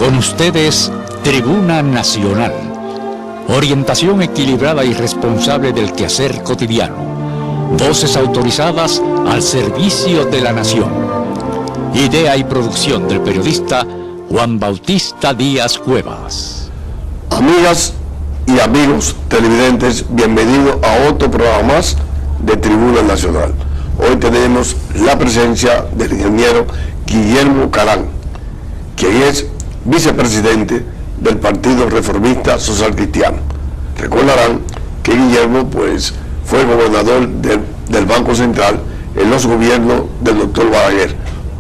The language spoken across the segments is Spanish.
Con ustedes, Tribuna Nacional. Orientación equilibrada y responsable del quehacer cotidiano. Voces autorizadas al servicio de la nación. Idea y producción del periodista Juan Bautista Díaz Cuevas. Amigas y amigos televidentes, bienvenidos a otro programa más de Tribuna Nacional. Hoy tenemos la presencia del ingeniero Guillermo Carán, quien es vicepresidente del Partido Reformista Social Cristiano. Recordarán que Guillermo fue gobernador del Banco Central en los gobiernos del doctor Balaguer.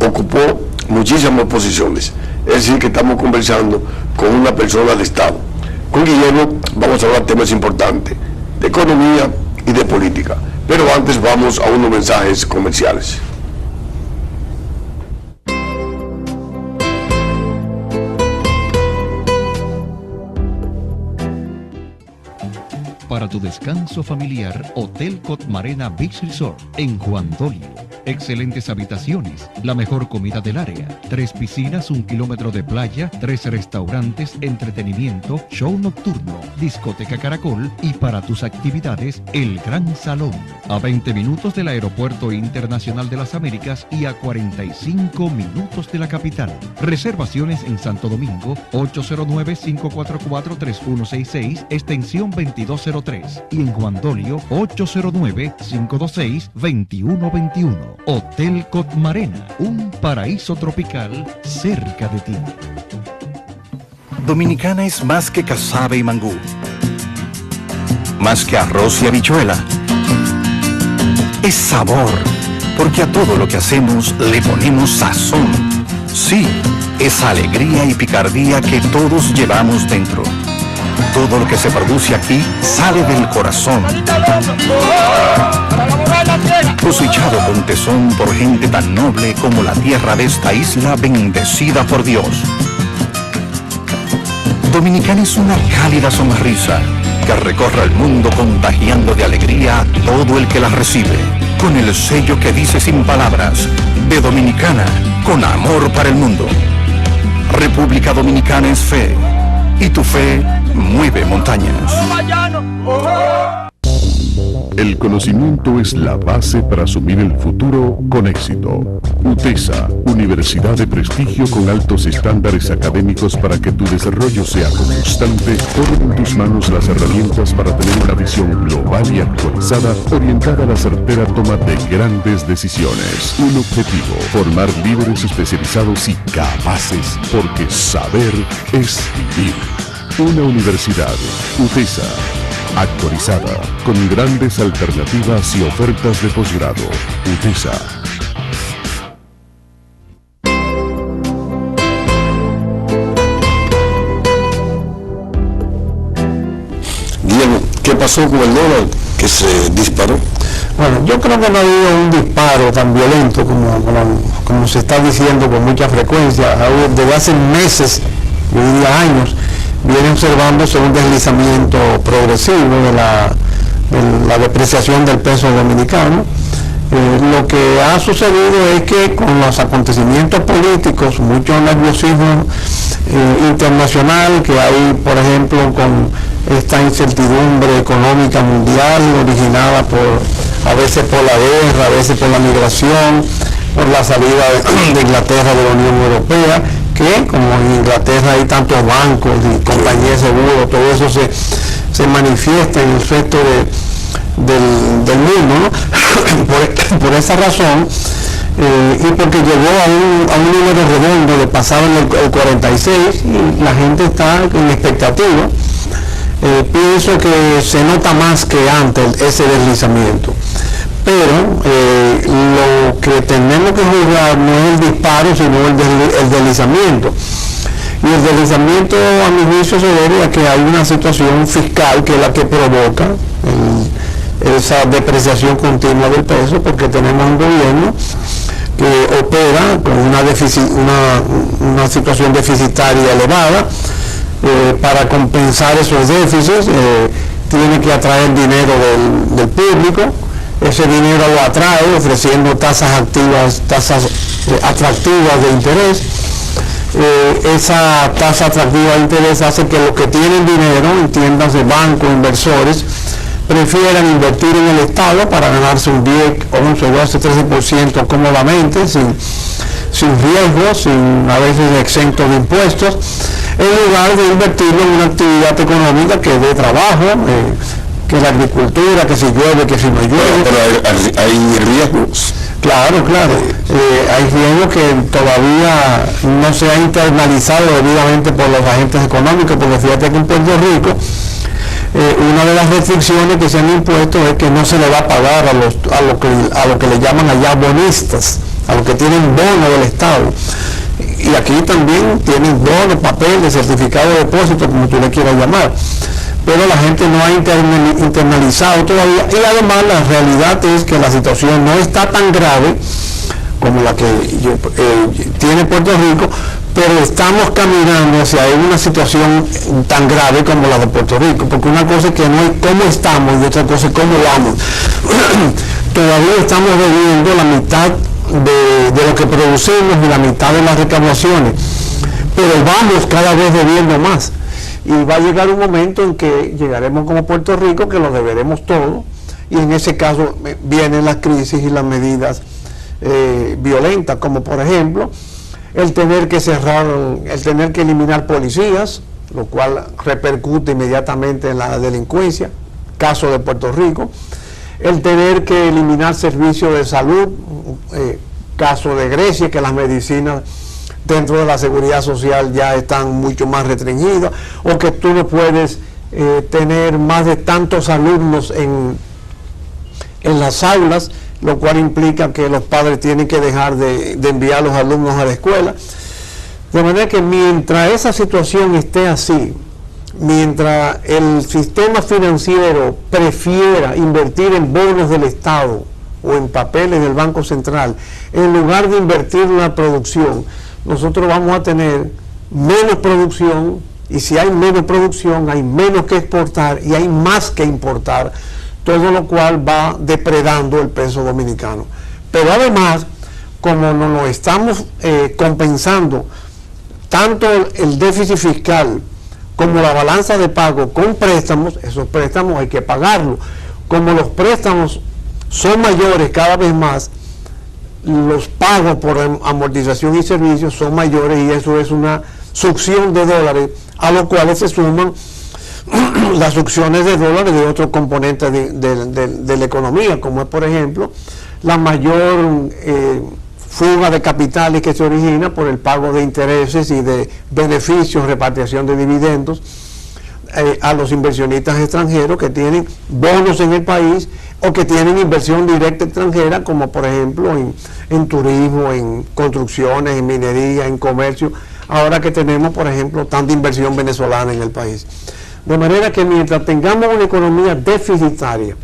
Ocupó muchísimas posiciones. Es decir, que estamos conversando con una persona del Estado. Con Guillermo vamos a hablar temas importantes de economía y de política. Pero antes vamos a unos mensajes comerciales. Para tu descanso familiar, Hotel Cotmarena Beach Resort en Juan Dolio. Excelentes habitaciones, la mejor comida del área, 3 piscinas, 1 kilómetro de playa, 3 restaurantes, entretenimiento, show nocturno, discoteca Caracol y para tus actividades, el Gran Salón. A 20 minutos del Aeropuerto Internacional de las Américas y a 45 minutos de la capital. Reservaciones en Santo Domingo, 809-544-3166, extensión 2203 y en Juan Dolio, 809-526-2121. Hotel Cotmarena, un paraíso tropical cerca de ti. Dominicana es más que casabe y mangú, más que arroz y habichuela. Es sabor, porque a todo lo que hacemos le ponemos sazón. Sí, es alegría y picardía que todos llevamos dentro. Todo lo que se produce aquí sale del corazón, cosechado con tesón por gente tan noble como la tierra de esta isla bendecida por Dios. Dominicana es una cálida sonrisa que recorre el mundo contagiando de alegría a todo el que la recibe, con el sello que dice sin palabras, de Dominicana, con amor para el mundo. República Dominicana es fe, y tu fe mueve montañas. El conocimiento es la base para asumir el futuro con éxito. UTESA, universidad de prestigio con altos estándares académicos para que tu desarrollo sea constante, pone en tus manos las herramientas para tener una visión global y actualizada, orientada a la certera toma de grandes decisiones. Un objetivo, formar líderes especializados y capaces, porque saber es vivir. Una universidad, UTESA, actualizada, con grandes alternativas y ofertas de posgrado. UTESA. Guillermo, ¿qué pasó con el dólar que se disparó? Bueno, yo creo que no ha habido un disparo tan violento como se está diciendo con mucha frecuencia. Desde hace meses, yo diría años, viene observándose un deslizamiento progresivo de la depreciación del peso dominicano. Lo que ha sucedido es que con los acontecimientos políticos, mucho nerviosismo internacional que hay, por ejemplo, con esta incertidumbre económica mundial originada a veces por la guerra, a veces por la migración, por la salida de Inglaterra de la Unión Europea, que como en Inglaterra hay tantos bancos y compañías de seguro, todo eso se manifiesta en el resto del mundo, ¿no? por esa razón, y porque llegó a un número redondo de pasado en el 46 y la gente está en expectativa. Pienso que se nota más que antes ese deslizamiento, pero lo que tenemos que juzgar no es el disparo, sino el deslizamiento. Y el deslizamiento, a mi juicio, se debe a que hay una situación fiscal que es la que provoca esa depreciación continua del peso, porque tenemos un gobierno que opera con una situación deficitaria elevada. Para compensar esos déficits tiene que atraer dinero del público. Ese dinero lo atrae ofreciendo tasas atractivas de interés, esa tasa atractiva de interés hace que los que tienen dinero, entiéndase bancos, inversores, prefieran invertir en el Estado para ganarse un 10, 11, 12, 13% cómodamente, sin riesgos, a veces exentos de impuestos, en lugar de invertirlo en una actividad económica que dé trabajo, que la agricultura, que si llueve, que si no llueve. Pero hay riesgos. Claro, hay riesgos que todavía no se ha internalizado debidamente por los agentes económicos, porque fíjate que en Puerto Rico una de las restricciones que se han impuesto es que no se le va a pagar a lo que le llaman allá bonistas, a los que tienen bono del Estado. Y aquí también tienen bono, papeles, certificado de depósito, como tú le quieras llamar. Pero la gente no ha internalizado todavía, y además la realidad es que la situación no está tan grave como la que tiene Puerto Rico, pero estamos caminando hacia una situación tan grave como la de Puerto Rico, porque una cosa es que no es cómo estamos y otra cosa es cómo vamos. Todavía estamos debiendo la mitad de lo que producimos y la mitad de las recaudaciones, pero vamos cada vez debiendo más. Y va a llegar un momento en que llegaremos como Puerto Rico, que lo deberemos todo, y en ese caso vienen las crisis y las medidas violentas, como por ejemplo el tener que eliminar policías, lo cual repercute inmediatamente en la delincuencia, caso de Puerto Rico, el tener que eliminar servicios de salud, caso de Grecia, que las medicinas dentro de la seguridad social ya están mucho más restringidas, o que tú no puedes tener más de tantos alumnos en las aulas, lo cual implica que los padres tienen que dejar de enviar a los alumnos a la escuela. De manera que mientras esa situación esté así, mientras el sistema financiero prefiera invertir en bonos del Estado o en papeles del Banco Central, en lugar de invertir en la producción, nosotros vamos a tener menos producción, y si hay menos producción hay menos que exportar y hay más que importar, todo lo cual va depredando el peso dominicano. Pero además, como no lo estamos compensando tanto el déficit fiscal como la balanza de pago con préstamos, esos préstamos hay que pagarlos. Como los préstamos son mayores cada vez más, los pagos por amortización y servicios son mayores, y eso es una succión de dólares, a los cuales se suman las succiones de dólares de otros componentes de la economía, como es por ejemplo la mayor fuga de capitales que se origina por el pago de intereses y de beneficios, repatriación de dividendos a los inversionistas extranjeros que tienen bonos en el país o que tienen inversión directa extranjera, como por ejemplo en turismo, en construcciones, en minería, en comercio, ahora que tenemos por ejemplo tanta inversión venezolana en el país. De manera que mientras tengamos una economía deficitaria,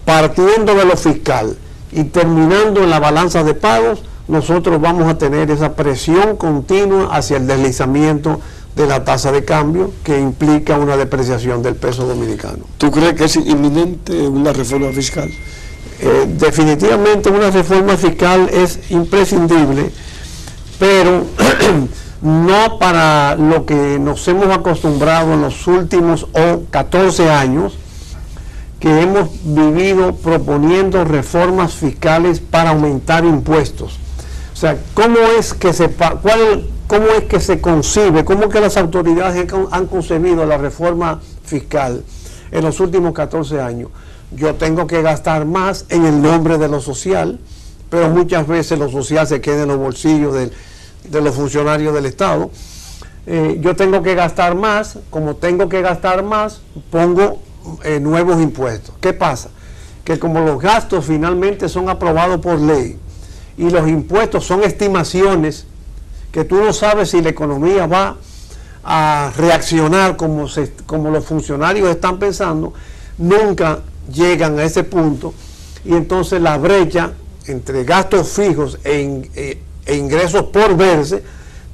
partiendo de lo fiscal y terminando en la balanza de pagos, nosotros vamos a tener esa presión continua hacia el deslizamiento de la tasa de cambio, que implica una depreciación del peso dominicano. ¿Tú crees que es inminente una reforma fiscal? Definitivamente una reforma fiscal es imprescindible, pero no para lo que nos hemos acostumbrado en los últimos 14 años, que hemos vivido proponiendo reformas fiscales para aumentar impuestos. O sea, ¿cómo es que se concibe, cómo que las autoridades han concebido la reforma fiscal en los últimos 14 años? Yo tengo que gastar más en el nombre de lo social, pero muchas veces lo social se queda en los bolsillos de los funcionarios del Estado. Yo tengo que gastar más, como tengo que gastar más, pongo nuevos impuestos. ¿Qué pasa? Que como los gastos finalmente son aprobados por ley y los impuestos son estimaciones, que tú no sabes si la economía va a reaccionar como los funcionarios están pensando, nunca llegan a ese punto, y entonces la brecha entre gastos fijos e ingresos por verse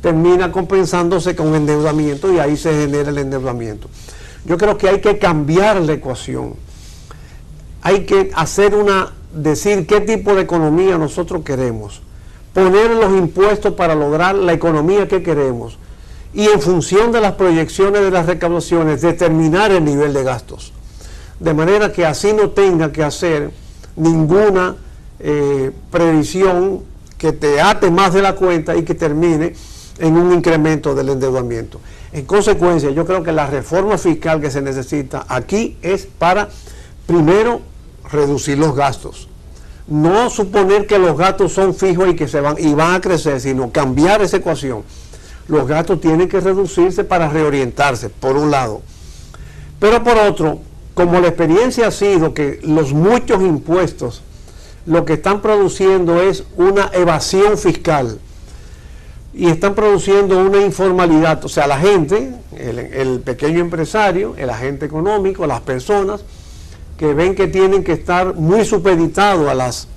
termina compensándose con endeudamiento, y ahí se genera el endeudamiento. Yo creo que hay que cambiar la ecuación, hay que decir qué tipo de economía nosotros queremos, poner los impuestos para lograr la economía que queremos y en función de las proyecciones de las recaudaciones determinar el nivel de gastos, de manera que así no tenga que hacer ninguna previsión que te ate más de la cuenta y que termine en un incremento del endeudamiento. En consecuencia, yo creo que la reforma fiscal que se necesita aquí es para, primero, reducir los gastos. No suponer que los gastos son fijos y que van a crecer, sino cambiar esa ecuación. Los gastos tienen que reducirse para reorientarse, por un lado. Pero por otro, como la experiencia ha sido que los muchos impuestos lo que están produciendo es una evasión fiscal y están produciendo una informalidad, o sea, la gente, el pequeño empresario, el agente económico, las personas que ven que tienen que estar muy supeditados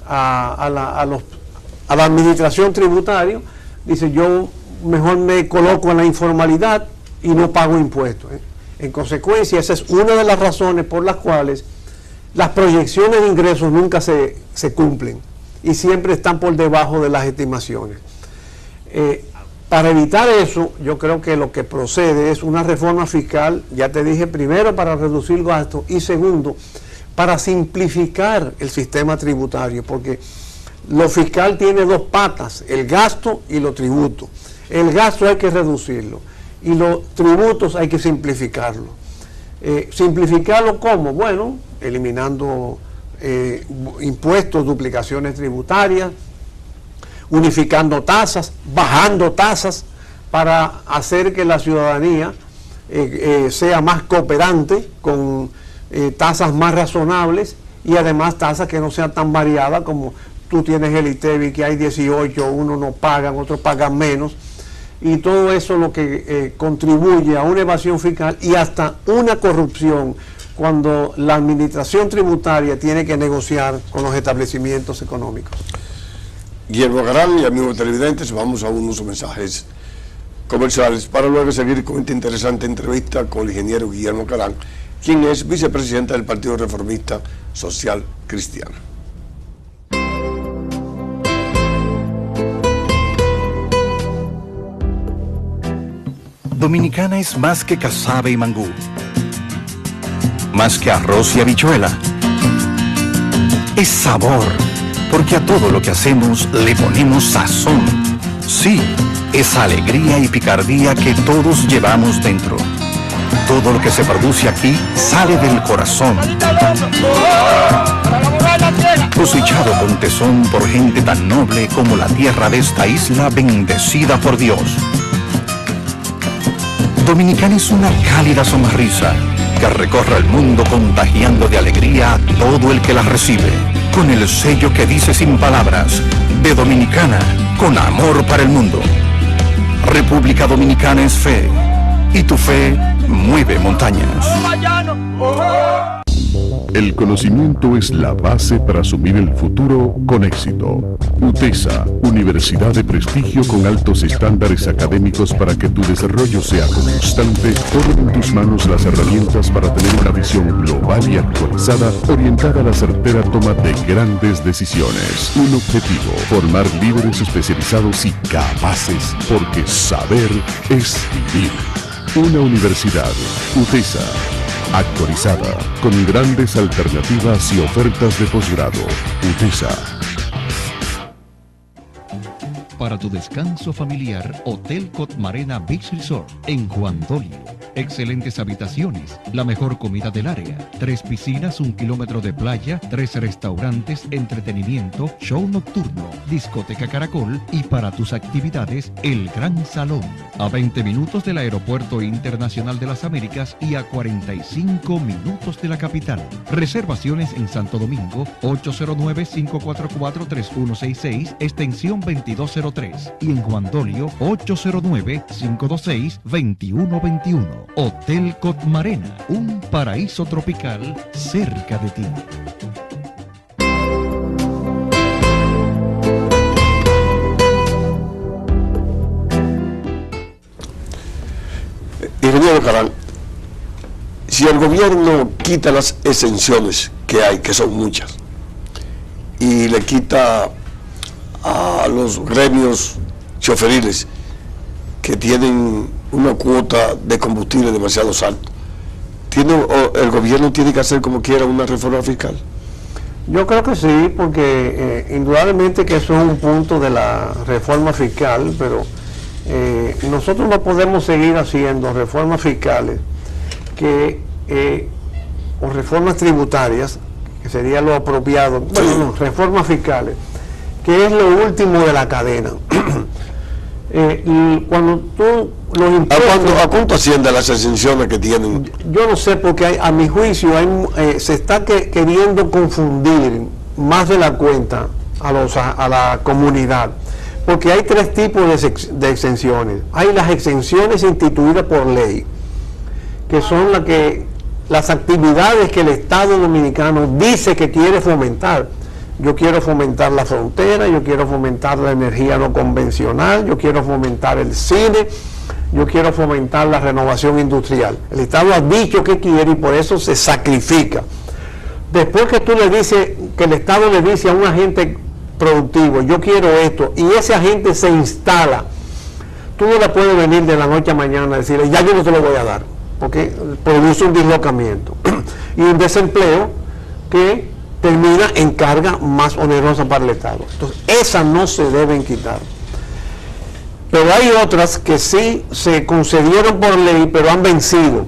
a la administración tributaria, dice, yo mejor me coloco en la informalidad y no pago impuestos. En consecuencia, esa es una de las razones por las cuales las proyecciones de ingresos nunca se cumplen y siempre están por debajo de las estimaciones. Para evitar eso, yo creo que lo que procede es una reforma fiscal, ya te dije, primero para reducir gastos y segundo, para simplificar el sistema tributario, porque lo fiscal tiene dos patas, el gasto y los tributos. El gasto hay que reducirlo y los tributos hay que simplificarlo. ¿Simplificarlo cómo? Bueno, eliminando impuestos, duplicaciones tributarias, unificando tasas, bajando tasas para hacer que la ciudadanía sea más cooperante con tasas más razonables y además tasas que no sean tan variadas como tú tienes el ITEVI que hay 18, unos no pagan, otros pagan menos y todo eso lo que contribuye a una evasión fiscal y hasta una corrupción cuando la administración tributaria tiene que negociar con los establecimientos económicos. Guillermo Carán y amigos televidentes, vamos a unos mensajes comerciales para luego seguir con esta interesante entrevista con el ingeniero Guillermo Carán, quien es vicepresidente del Partido Reformista Social Cristiano. Dominicana es más que casabe y mangú, más que arroz y habichuela. Es sabor, porque a todo lo que hacemos le ponemos sazón. Sí, esa alegría y picardía que todos llevamos dentro. Todo lo que se produce aquí sale del corazón. Cosechado con tesón por gente tan noble como la tierra de esta isla bendecida por Dios. Dominicana es una cálida sonrisa que recorre el mundo contagiando de alegría a todo el que la recibe. Con el sello que dice sin palabras, de Dominicana, con amor para el mundo. República Dominicana es fe, y tu fe mueve montañas. El conocimiento es la base para asumir el futuro con éxito. UTESA, universidad de prestigio con altos estándares académicos para que tu desarrollo sea constante, pone en tus manos las herramientas para tener una visión global y actualizada, orientada a la certera toma de grandes decisiones. Un objetivo, formar líderes especializados y capaces, porque saber es vivir. Una universidad, UTESA, actualizada, con grandes alternativas y ofertas de posgrado. UTESA. Para tu descanso familiar, Hotel Cotmarena Beach Resort en Juan Dolio. Excelentes habitaciones, la mejor comida del área, 3 piscinas, 1 kilómetro de playa, 3 restaurantes, entretenimiento, show nocturno, discoteca Caracol y para tus actividades, el Gran Salón. A 20 minutos del Aeropuerto Internacional de las Américas y a 45 minutos de la capital. Reservaciones en Santo Domingo, 809-544-3166, extensión 2203. Y en Juan Dolio, 809-526-2121. Hotel Cotmarena, un paraíso tropical cerca de ti. Ingeniero Carán, si el gobierno quita las exenciones que hay, que son muchas, y le quita a los gremios choferiles que tienen una cuota de combustible demasiado alta. ¿El gobierno tiene que hacer como quiera una reforma fiscal? Yo creo que sí, porque indudablemente que eso es un punto de la reforma fiscal, pero nosotros no podemos seguir haciendo reformas fiscales o reformas tributarias, que sería lo apropiado, bueno, no, reformas fiscales, que es lo último de la cadena. Cuando tú los impuestos... ¿A cuánto asciende las exenciones que tienen? Yo no sé, porque a mi juicio se está queriendo confundir más de la cuenta a la comunidad, porque hay tres tipos de exenciones. Hay las exenciones instituidas por ley, que son las actividades que el Estado Dominicano dice que quiere fomentar. Yo quiero fomentar la frontera, yo quiero fomentar la energía no convencional, yo quiero fomentar el cine, yo quiero fomentar la renovación industrial. El Estado ha dicho que quiere y por eso se sacrifica. Después que el Estado le dice a un agente productivo, yo quiero esto, y ese agente se instala, tú no le puedes venir de la noche a mañana a decirle, ya yo no te lo voy a dar, porque produce un dislocamiento y un desempleo que termina en carga más onerosa para el Estado. Entonces, esas no se deben quitar. Pero hay otras que sí se concedieron por ley, pero han vencido.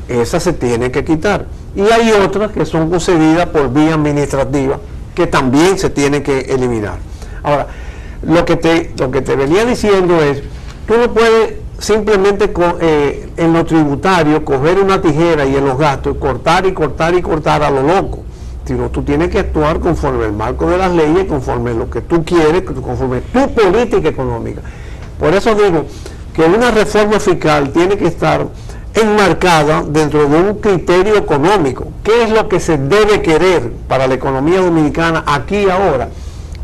Esas se tienen que quitar. Y hay otras que son concedidas por vía administrativa, que también se tienen que eliminar. Ahora, lo que te venía diciendo es, tú no puedes simplemente en lo tributario coger una tijera y en los gastos cortar y cortar y cortar a lo loco. Sino tú tienes que actuar conforme el marco de las leyes, conforme lo que tú quieres, conforme tu política económica. Por eso digo que una reforma fiscal tiene que estar enmarcada dentro de un criterio económico. ¿Qué es lo que se debe querer para la economía dominicana aquí y ahora?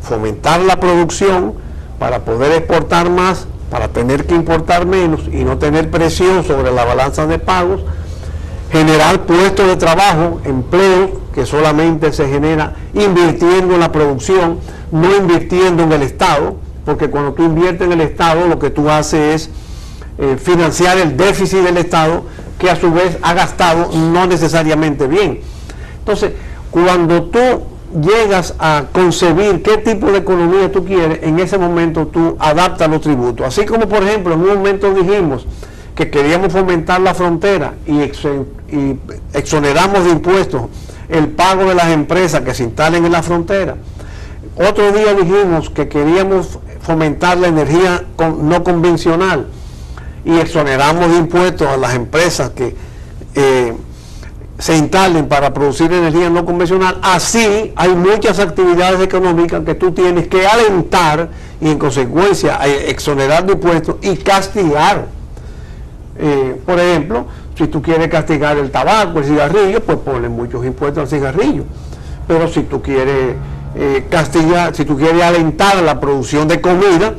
Fomentar la producción para poder exportar más, para tener que importar menos y no tener presión sobre la balanza de pagos, generar puestos de trabajo, empleo, que solamente se genera invirtiendo en la producción, no invirtiendo en el Estado, porque cuando tú inviertes en el Estado, lo que tú haces es financiar el déficit del Estado, que a su vez ha gastado no necesariamente bien. Entonces, cuando tú llegas a concebir qué tipo de economía tú quieres, en ese momento tú adaptas los tributos. Así como, por ejemplo, en un momento dijimos que queríamos fomentar la frontera y exoneramos de impuestos el pago de las empresas que se instalen en la frontera. Otro día dijimos que queríamos fomentar la energía no convencional y exoneramos de impuestos a las empresas que se instalen para producir energía no convencional. Así hay muchas actividades económicas que tú tienes que alentar y en consecuencia exonerar de impuestos y castigar. Por ejemplo, si tú quieres castigar el tabaco, el cigarrillo, pues ponle muchos impuestos al cigarrillo. Pero si tú quieres castigar, si tú quieres alentar la producción de comida,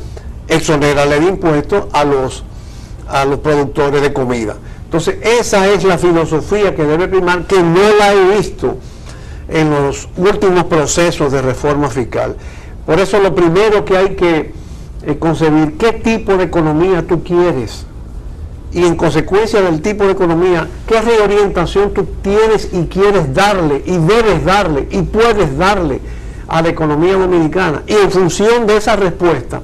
exonérale de impuestos a los productores de comida. Entonces, esa es la filosofía que debe primar, que no la he visto en los últimos procesos de reforma fiscal. Por eso lo primero que hay que concebir, ¿qué tipo de economía tú quieres? Y en consecuencia del tipo de economía, ¿qué reorientación tú tienes y quieres darle, y debes darle, y puedes darle a la economía dominicana? Y en función de esa respuesta,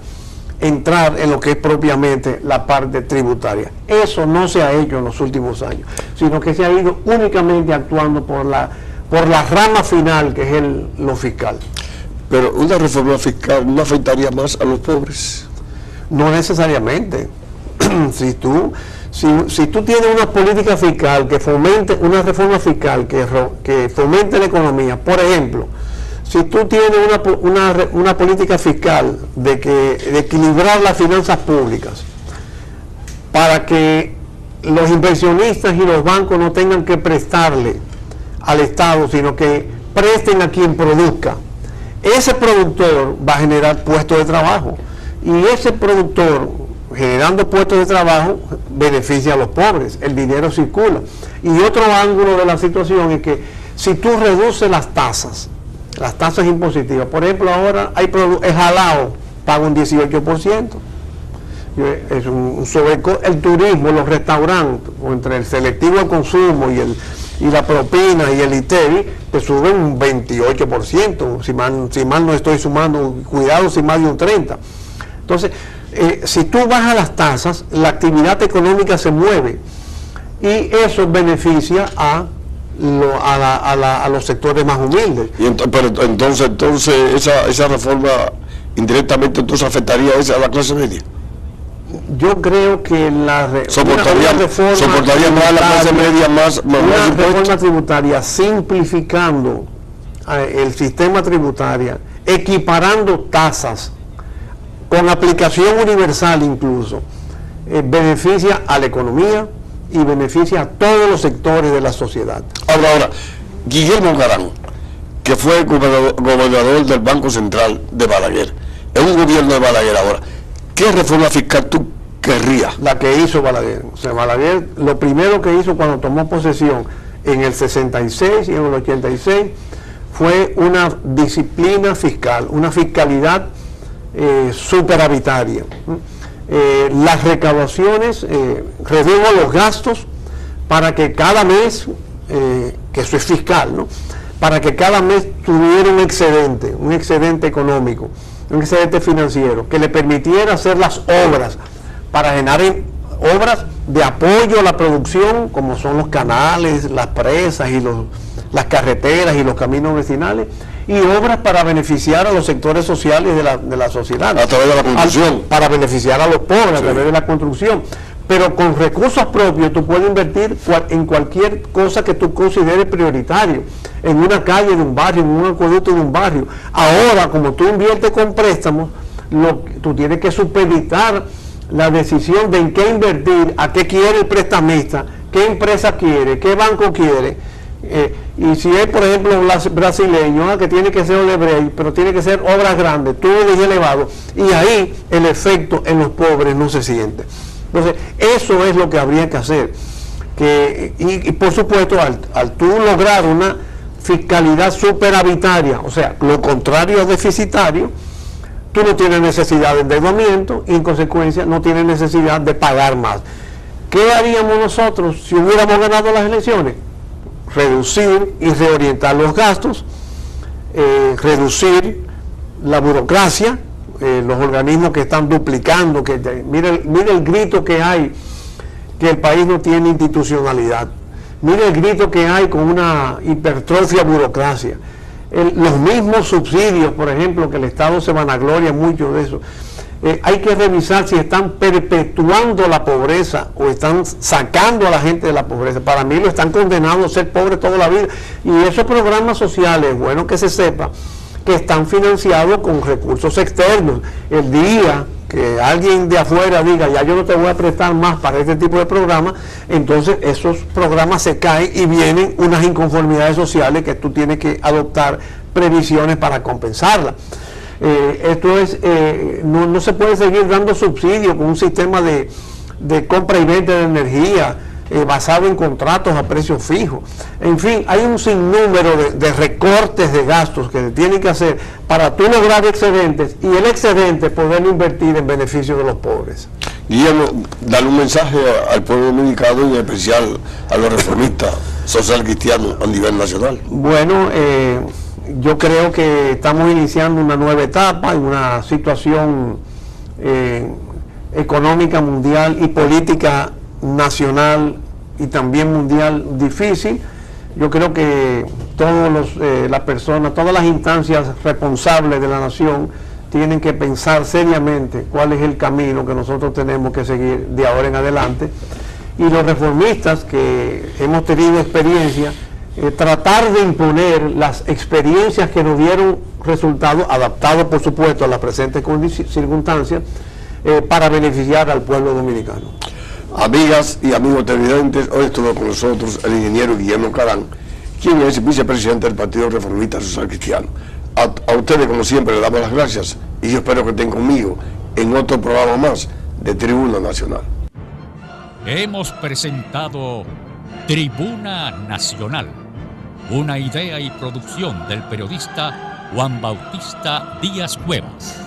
entrar en lo que es propiamente la parte tributaria. Eso no se ha hecho en los últimos años, sino que se ha ido únicamente actuando por la rama final, que es lo fiscal. Pero una reforma fiscal no afectaría más a los pobres. No necesariamente. Si tú tienes una política fiscal que fomente, una reforma fiscal que fomente la economía, por ejemplo, si tú tienes una política fiscal de equilibrar las finanzas públicas para que los inversionistas y los bancos no tengan que prestarle al Estado, sino que presten a quien produzca, ese productor va a generar puestos de trabajo y ese productor, generando puestos de trabajo, beneficia a los pobres, el dinero circula. Y otro ángulo de la situación es que si tú reduces las tasas impositivas, por ejemplo, ahora hay el jalao paga un 18%. Es un sobrecosto. El turismo, los restaurantes, o entre el selectivo al consumo y la propina y el ITEVI, te suben un 28%, si mal no estoy sumando, cuidado, si más de un 30%. Entonces, si tú bajas las tasas, la actividad económica se mueve y eso beneficia a los sectores más humildes. Pero entonces esa reforma indirectamente entonces afectaría a la clase media. Yo creo que soportaría más la clase media, más una reforma tributaria simplificando el sistema tributario, equiparando tasas con aplicación universal incluso, beneficia a la economía y beneficia a todos los sectores de la sociedad. Ahora, Guillermo Carán, que fue gobernador del Banco Central de Balaguer, es un gobierno de Balaguer ahora, ¿qué reforma fiscal tú querrías? La que hizo Balaguer. O sea, Balaguer lo primero que hizo cuando tomó posesión en el 66 y en el 86 fue una disciplina fiscal, una fiscalidad superavitaria. Las recaudaciones, redujo los gastos para que cada mes, que eso es fiscal, ¿no? Para que cada mes tuviera un excedente económico, un excedente financiero, que le permitiera hacer las obras, para generar obras de apoyo a la producción, como son los canales, las presas y las carreteras y los caminos vecinales, y obras para beneficiar a los sectores sociales de la sociedad. A través de la construcción. Para beneficiar a los pobres, a través de la construcción. Pero con recursos propios tú puedes invertir en cualquier cosa que tú consideres prioritario, en una calle de un barrio, en un acueducto de un barrio. Ahora, como tú inviertes con préstamos, tú tienes que supeditar la decisión de en qué invertir, a qué quiere el prestamista, qué empresa quiere, qué banco quiere, y si es, por ejemplo, brasileño, que tiene que ser Odebrecht, pero tiene que ser obras grandes, túneles elevados, y ahí el efecto en los pobres no se siente. Entonces, eso es lo que habría que hacer. Y por supuesto, al tú lograr una fiscalidad superavitaria, o sea, lo contrario a deficitario, tú no tienes necesidad de endeudamiento y en consecuencia no tienes necesidad de pagar más. ¿Qué haríamos nosotros si hubiéramos ganado las elecciones? Reducir y reorientar los gastos, reducir la burocracia, los organismos que están duplicando, mire el grito que hay, que el país no tiene institucionalidad. Mire el grito que hay con una hipertrofia burocracia. Los mismos subsidios, por ejemplo, que el Estado se vanagloria mucho de eso. Hay que revisar si están perpetuando la pobreza o están sacando a la gente de la pobreza. Para mí lo están condenando a ser pobres toda la vida. Y esos programas sociales, es bueno que se sepa que están financiados con recursos externos. El día que alguien de afuera diga, ya yo no te voy a prestar más para este tipo de programas, entonces esos programas se caen y vienen unas inconformidades sociales que tú tienes que adoptar previsiones para compensarlas. Esto es, no se puede seguir dando subsidios con un sistema de compra y venta de energía basado en contratos a precios fijos. En fin, hay un sinnúmero de recortes de gastos que se tienen que hacer para tú lograr excedentes y el excedente poder invertir en beneficio de los pobres. Guillermo, darle un mensaje al pueblo dominicano y en especial a los reformistas social cristianos a nivel nacional. Bueno, yo creo que estamos iniciando una nueva etapa en una situación económica mundial y política nacional y también mundial difícil. Yo creo que las personas, todas las instancias responsables de la nación tienen que pensar seriamente cuál es el camino que nosotros tenemos que seguir de ahora en adelante, y los reformistas que hemos tenido experiencia, tratar de imponer las experiencias que nos dieron resultados, adaptados por supuesto a las presentes circunstancias, para beneficiar al pueblo dominicano. Amigas y amigos televidentes, hoy estuvo con nosotros el ingeniero Guillermo Carán, quien es vicepresidente del Partido Reformista Social Cristiano. A ustedes, como siempre, les damos las gracias y yo espero que estén conmigo en otro programa más de Tribuna Nacional. Hemos presentado Tribuna Nacional, una idea y producción del periodista Juan Bautista Díaz Cuevas.